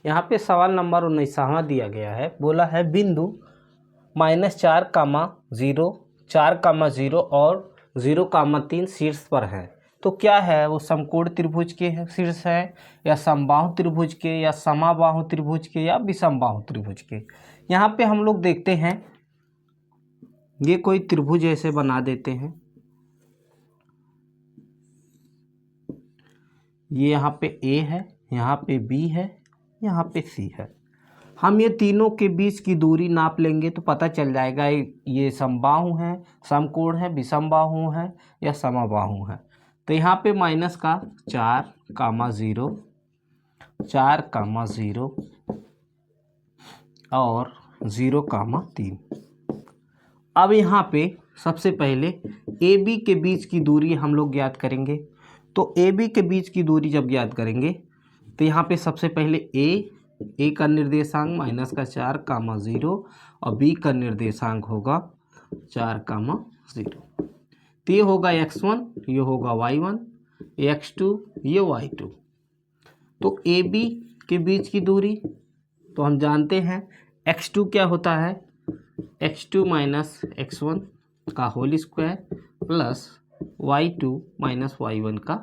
यहाँ पे सवाल नंबर 19वां दिया गया है, बोला है बिंदु -4, 4, 0 और 0, 3 शीर्ष पर है। तो क्या है वो, समकोण त्रिभुज के शीर्ष है या समबाहु त्रिभुज के या समाबाहु त्रिभुज के या विषमबाहु त्रिभुज के। यहाँ पे हम लोग देखते हैं, ये कोई त्रिभुज ऐसे बना देते हैं, ये यहाँ पे A है, यहाँ पे B है, यहाँ पे C है। हम ये तीनों के बीच की दूरी नाप लेंगे तो पता चल जाएगा ये समबाहु है, समकोण है, विषमबाहु है या समबाहु है। तो यहाँ पे माइनस का 4, 0, 4, 0 और 0, 3। अब यहाँ पे सबसे पहले ए बी के बीच की दूरी हम लोग ज्ञात करेंगे। तो ए बी के बीच की दूरी जब ज्ञात करेंगे तो यहाँ पे सबसे पहले ए का निर्देशांक -4, 0 और बी का निर्देशांक होगा 4, 0। तो ये होगा x1, ये होगा y1, x2, ये y2। तो ए बी के बीच की दूरी तो हम जानते हैं x2 क्या होता है, x2 - x1 का whole square plus y2 - y1 का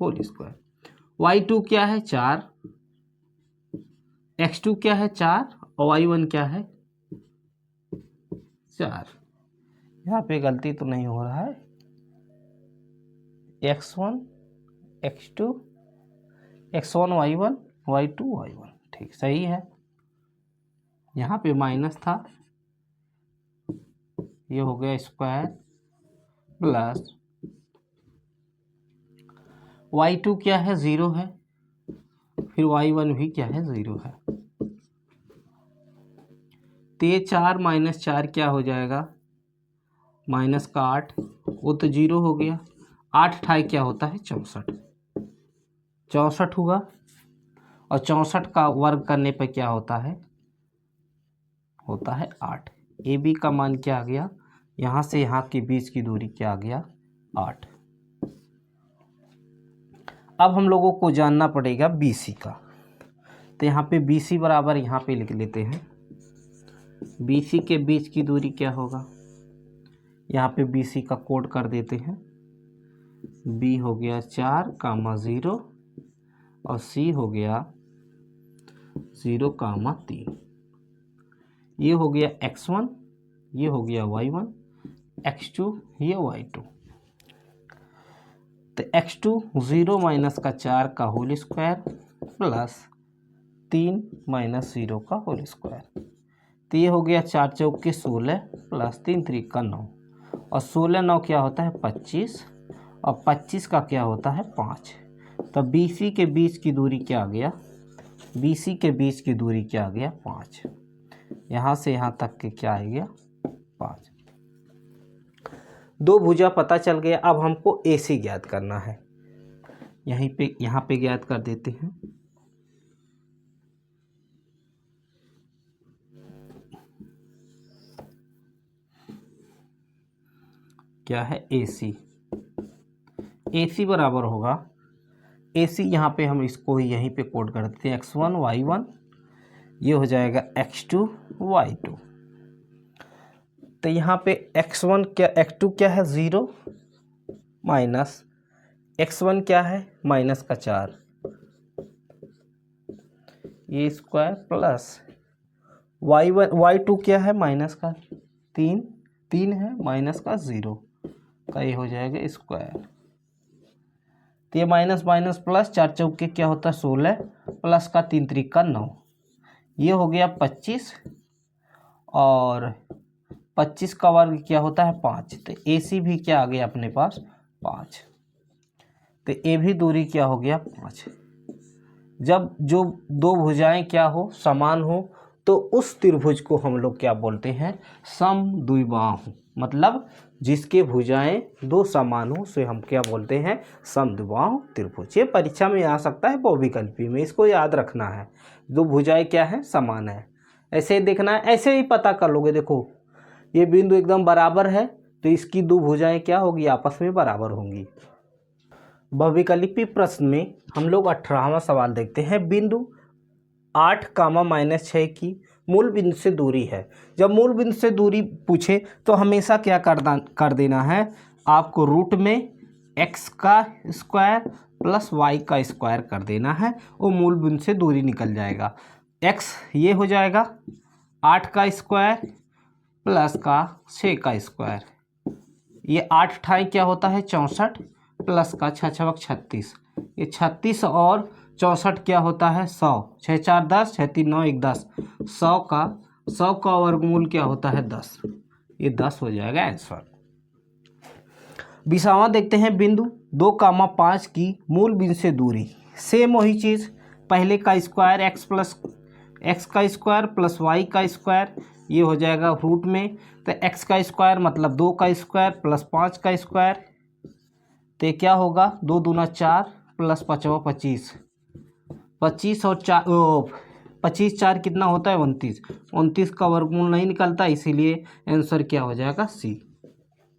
होल स्क्वायर। y2 क्या है 4, x2 क्या है 4 और y1 क्या है 4। यहाँ पे गलती तो नहीं हो रहा है, x1 x2 x1 y1 y2 y1, ठीक सही है। यहाँ पे माइनस था, ये हो गया स्क्वायर प्लस y2 क्या है 0 है, फिर y1 भी क्या है 0 है। तो ये 4 - 4 क्या हो जाएगा, माइनस का 8, वो तो 0 हो गया। 8 × क्या होता है 64, 64 हुआ। और 64 का वर्ग करने पर क्या होता है 8। ए बी का मान क्या आ गया, यहाँ से यहाँ के बीच की दूरी क्या आ गया 8। अब हम लोगों को जानना पड़ेगा बी सी का। तो यहाँ पे बी सी बराबर यहाँ पे लिख लेते हैं, बी सी के बीच की दूरी क्या होगा, यहाँ पे बी सी का कोड कर देते हैं। बी हो गया 4, 0 और सी हो गया 0, 3। ये हो गया x1, ये हो गया y1, x2, ये y2। तो x2 0 - 4 का होल स्क्वायर प्लस 3 - 0 का होल स्क्वायर। तो ये हो गया 4 चौके 16 प्लस 3 त्रिका 9 और 16 9 क्या होता है 25 और 25 का क्या होता है 5। तो बी सी के बीच की दूरी क्या आ गया, बी सी के बीच की दूरी क्या आ गया 5। यहाँ से यहाँ तक के क्या आ गया 5। दो भुजा पता चल गया। अब हमको ए सी ज्ञात करना है, यहाँ पे ज्ञात कर देते हैं। क्या है ए सी, ए सी बराबर होगा, ए सी यहाँ पे हम इसको यहीं पे कोड कर देते हैं x1 y1, ये हो जाएगा x2 y2। तो यहाँ पे x1 क्या x2 क्या है 0 माइनस x1 क्या है माइनस का 4, ये स्क्वायर प्लस y1 y2 क्या है माइनस का 3 है माइनस का 0 का, ये हो जाएगा स्क्वायर। तो ये माइनस माइनस प्लस 4 चौके क्या होता है 16 प्लस का 3 त्रिका 9, ये हो गया 25 और 25 का वर्ग क्या होता है 5। तो ए सी भी क्या आ गया अपने पास 5। तो ए भी दूरी क्या हो गया 5। जब जो दो भुजाएं क्या हो समान हो तो उस त्रिभुज को हम लोग क्या बोलते हैं समद्विबाहु, मतलब जिसके भुजाएं दो समान हो उसे हम क्या बोलते हैं समद्विबाहु त्रिभुज। ये परीक्षा में आ सकता है बहुविकल्पी में, इसको याद रखना है। दो भुजाएं क्या है समान है, ऐसे ही देखना है, ऐसे ही पता कर लोगे। देखो ये बिंदु एकदम बराबर है तो इसकी दो भुजाएं क्या होगी आपस में बराबर होंगी। बहुविकल्पी प्रश्न में हम लोग 18वां सवाल देखते हैं। बिंदु 8 कामा -6 की मूल बिंदु से दूरी है। जब मूल बिंदु से दूरी पूछे तो हमेशा क्या कर देना है आपको, रूट में x का स्क्वायर प्लस y का स्क्वायर कर देना है, वो मूल बिंदु से दूरी निकल जाएगा। x ये हो जाएगा 8 का स्क्वायर प्लस का 6 का स्क्वायर, ये 8 ठाई क्या होता है 64 प्लस का 6 छक 36, ये 36 और 64 क्या होता है 100, 6 4 10, 6 3 9 1 10, 100 का वर्गमूल क्या होता है 10, ये 10 हो जाएगा आंसर। 20वां देखते हैं, बिंदु 2 कामा 5 की मूल बिंदु से दूरी, सेम वही चीज़, पहले का स्क्वायर एक्स का स्क्वायर प्लस वाई का स्क्वायर, ये हो जाएगा रूट में, तो एक्स का स्क्वायर मतलब 2 का स्क्वायर प्लस 5 का स्क्वायर, तो क्या होगा 2 दूना 4 प्लस 5 25, 25 और 4 25 4 कितना होता है 29, 29 का वर्गमूल नहीं निकलता, इसीलिए आंसर क्या हो जाएगा सी।